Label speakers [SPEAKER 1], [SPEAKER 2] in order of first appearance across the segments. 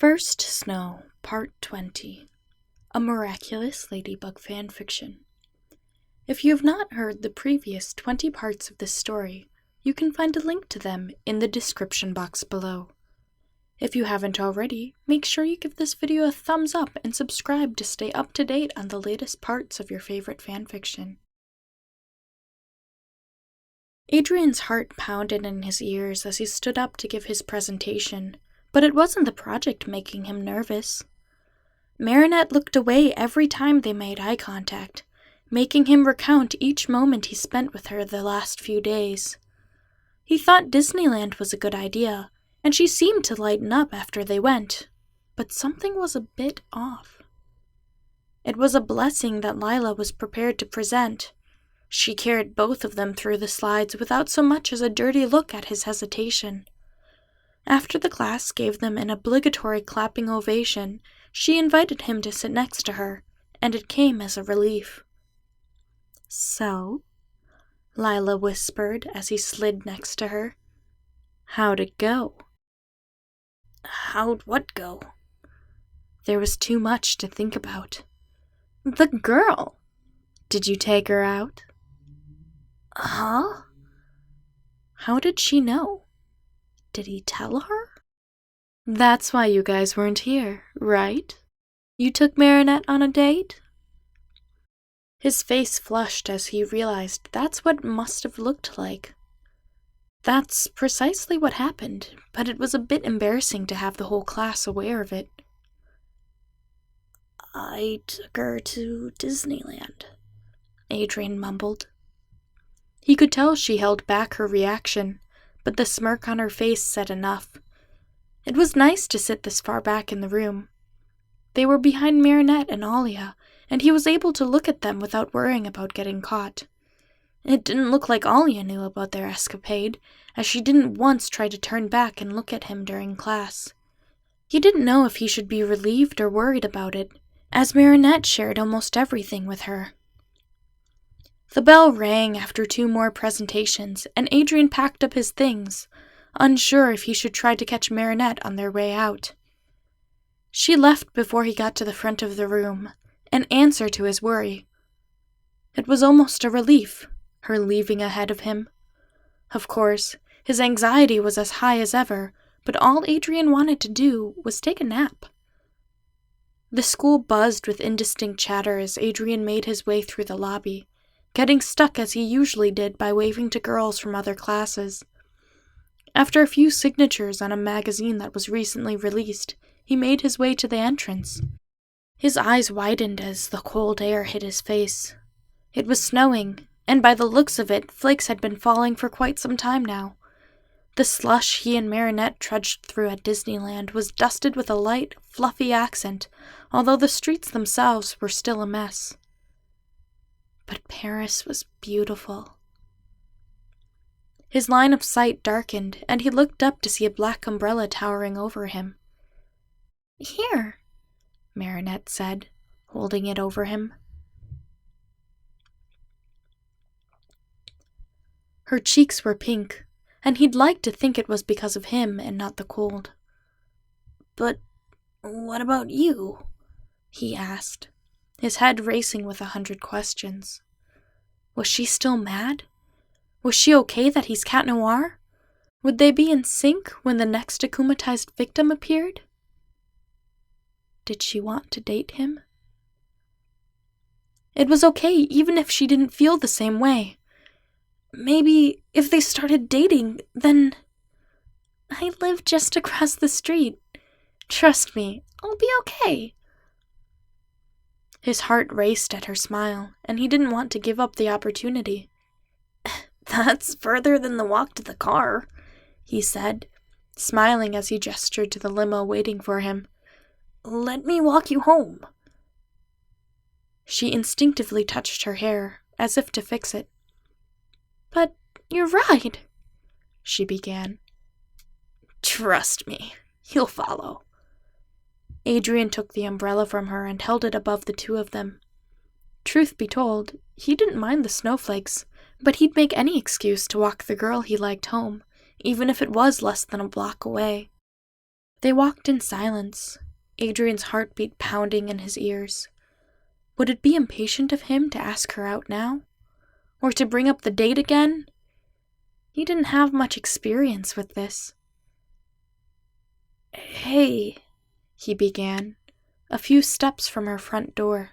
[SPEAKER 1] First Snow, Part 20, a Miraculous Ladybug Fanfiction. If you have not heard the previous 20 parts of this story, you can find a link to them in the description box below. If you haven't already, make sure you give this video a thumbs up and subscribe to stay up to date on the latest parts of your favorite fanfiction. Adrien's heart pounded in his ears as he stood up to give his presentation, but it wasn't the project making him nervous. Marinette looked away every time they made eye contact, making him recount each moment he spent with her the last few days. He thought Disneyland was a good idea, and she seemed to lighten up after they went, but something was a bit off. It was a blessing that Lila was prepared to present. She carried both of them through the slides without so much as a dirty look at his hesitation. After the class gave them an obligatory clapping ovation, she invited him to sit next to her, and it came as a relief. "So?" Lila whispered as he slid next to her. "How'd it go?"
[SPEAKER 2] "How'd what go?"
[SPEAKER 1] There was too much to think about. "The girl! Did you take her out?"
[SPEAKER 2] "Huh?"
[SPEAKER 1] How did she know? Did he tell her? That's why you guys weren't here, right? You took Marinette on a date? His face flushed as he realized that's what it must have looked like. That's precisely what happened, but it was a bit embarrassing to have the whole class aware of it.
[SPEAKER 2] "I took her to Disneyland,"
[SPEAKER 1] Adrien mumbled. He could tell she held back her reaction, but the smirk on her face said enough. It was nice to sit this far back in the room. They were behind Marinette and Alia, and he was able to look at them without worrying about getting caught. It didn't look like Alia knew about their escapade, as she didn't once try to turn back and look at him during class. He didn't know if he should be relieved or worried about it, as Marinette shared almost everything with her. The bell rang after 2 more presentations, and Adrien packed up his things, unsure if he should try to catch Marinette on their way out. She left before he got to the front of the room, an answer to his worry. It was almost a relief, her leaving ahead of him. Of course, his anxiety was as high as ever, but all Adrien wanted to do was take a nap. The school buzzed with indistinct chatter as Adrien made his way through the lobby, getting stuck as he usually did by waving to girls from other classes. After a few signatures on a magazine that was recently released, he made his way to the entrance. His eyes widened as the cold air hit his face. It was snowing, and by the looks of it, flakes had been falling for quite some time now. The slush he and Marinette trudged through at Disneyland was dusted with a light, fluffy accent, although the streets themselves were still a mess. But Paris was beautiful. His line of sight darkened, and he looked up to see a black umbrella towering over him.
[SPEAKER 2] "Here,"
[SPEAKER 1] Marinette said, holding it over him. Her cheeks were pink, and he'd like to think it was because of him and not the cold.
[SPEAKER 2] "But what about you?"
[SPEAKER 1] he asked, his head racing with 100 questions. Was she still mad? Was she okay that he's Cat Noir? Would they be in sync when the next akumatized victim appeared? Did she want to date him? It was okay even if she didn't feel the same way. Maybe if they started dating, then... "I live just across the street. Trust me, I'll be okay." His heart raced at her smile, and he didn't want to give up the opportunity.
[SPEAKER 2] "That's further than the walk to the car,"
[SPEAKER 1] he said, smiling as he gestured to the limo waiting for him.
[SPEAKER 2] "Let me walk you home."
[SPEAKER 1] She instinctively touched her hair, as if to fix it. "But your ride," she began.
[SPEAKER 2] "Trust me, he'll follow."
[SPEAKER 1] Adrien took the umbrella from her and held it above the 2 of them. Truth be told, he didn't mind the snowflakes, but he'd make any excuse to walk the girl he liked home, even if it was less than a block away. They walked in silence, Adrien's heartbeat pounding in his ears. Would it be impatient of him to ask her out now? Or to bring up the date again? He didn't have much experience with this. "Hey," he began, a few steps from her front door.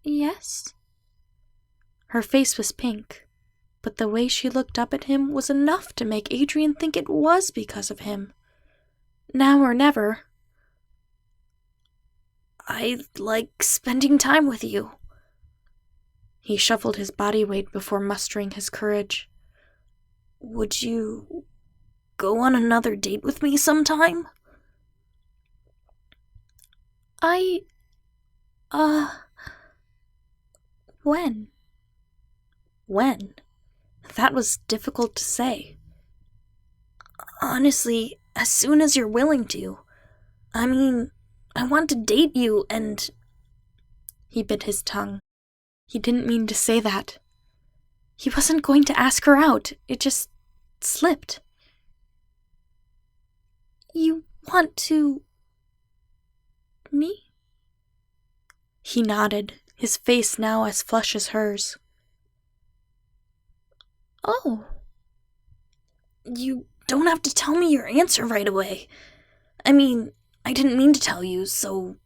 [SPEAKER 1] "Yes?" Her face was pink, but the way she looked up at him was enough to make Adrien think it was because of him. Now or never.
[SPEAKER 2] "I like spending time with you."
[SPEAKER 1] He shuffled his body weight before mustering his courage.
[SPEAKER 2] "Would you go on another date with me sometime?"
[SPEAKER 1] When? When? That was difficult to say.
[SPEAKER 2] "Honestly, as soon as you're willing to. I mean, I want to date you and—"
[SPEAKER 1] He bit his tongue. He didn't mean to say that. He wasn't going to ask her out. It just slipped.
[SPEAKER 2] "You want to... me?"
[SPEAKER 1] He nodded, his face now as flush as hers.
[SPEAKER 2] "Oh. You don't have to tell me your answer right away. I mean, I didn't mean to tell you, so...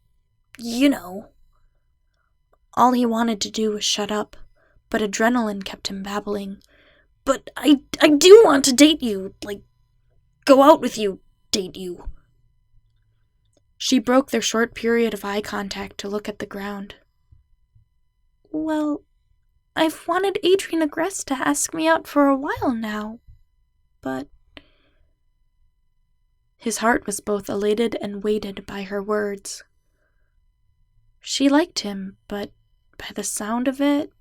[SPEAKER 2] you know."
[SPEAKER 1] All he wanted to do was shut up, but adrenaline kept him babbling.
[SPEAKER 2] "But I do want to date you, like, go out with you, date you."
[SPEAKER 1] She broke their short period of eye contact to look at the ground.
[SPEAKER 2] "Well, I've wanted Adrien Agreste to ask me out for a while now, but..."
[SPEAKER 1] His heart was both elated and weighted by her words. She liked him, but by the sound of it,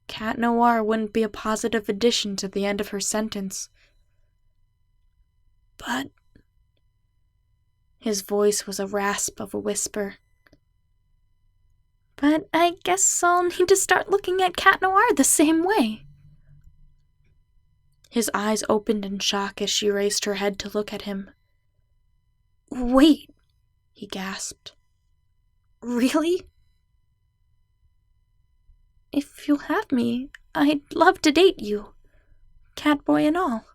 [SPEAKER 1] Cat Noir wouldn't be a positive addition to the end of her sentence.
[SPEAKER 2] "But..."
[SPEAKER 1] His voice was a rasp of a whisper.
[SPEAKER 2] "But I guess I'll need to start looking at Cat Noir the same way."
[SPEAKER 1] His eyes opened in shock as she raised her head to look at him.
[SPEAKER 2] "Wait,"
[SPEAKER 1] he gasped.
[SPEAKER 2] "Really?"
[SPEAKER 1] "If you'll have me, I'd love to date you, catboy and all."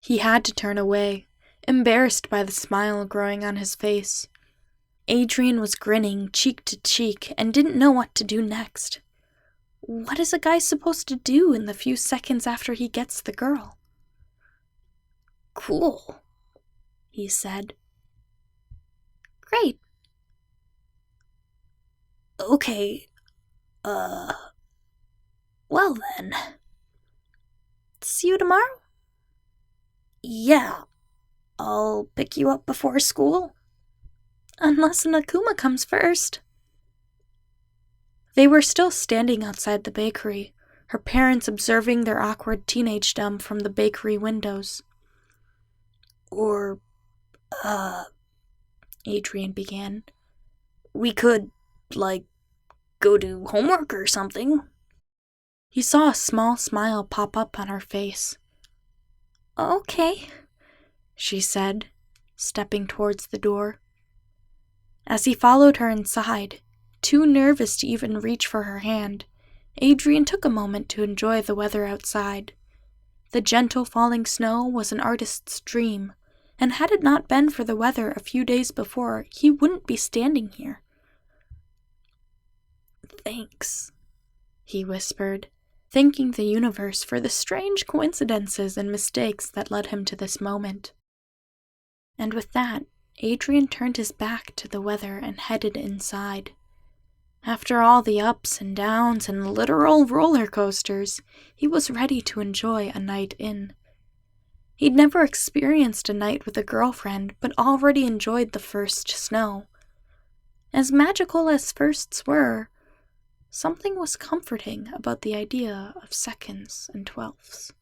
[SPEAKER 1] He had to turn away, embarrassed by the smile growing on his face. Adrien was grinning cheek to cheek and didn't know what to do next. What is a guy supposed to do in the few seconds after he gets the girl?
[SPEAKER 2] "Cool,"
[SPEAKER 1] he said.
[SPEAKER 2] "Great. Okay, well then. See you tomorrow?" "Yeah. I'll pick you up before school."
[SPEAKER 1] "Unless Nakuma comes first." They were still standing outside the bakery, her parents observing their awkward teenagedom from the bakery windows.
[SPEAKER 2] Or,
[SPEAKER 1] Adrien began.
[SPEAKER 2] "We could, like, go do homework or something."
[SPEAKER 1] He saw a small smile pop up on her face.
[SPEAKER 2] "Okay,"
[SPEAKER 1] she said, stepping towards the door. As he followed her inside, too nervous to even reach for her hand, Adrien took a moment to enjoy the weather outside. The gentle falling snow was an artist's dream, and had it not been for the weather a few days before, he wouldn't be standing here.
[SPEAKER 2] "Thanks,"
[SPEAKER 1] he whispered, thanking the universe for the strange coincidences and mistakes that led him to this moment. And with that, Adrien turned his back to the weather and headed inside. After all the ups and downs and literal roller coasters, he was ready to enjoy a night in. He'd never experienced a night with a girlfriend, but already enjoyed the first snow. As magical as firsts were, something was comforting about the idea of seconds and twelfths,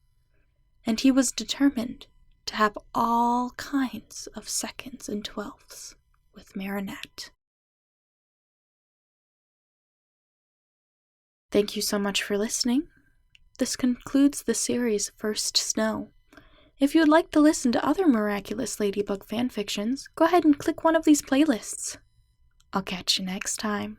[SPEAKER 1] and he was determined to have all kinds of seconds and twelfths with Marinette. Thank you so much for listening. This concludes the series First Snow. If you would like to listen to other Miraculous Ladybug fanfictions, go ahead and click one of these playlists. I'll catch you next time.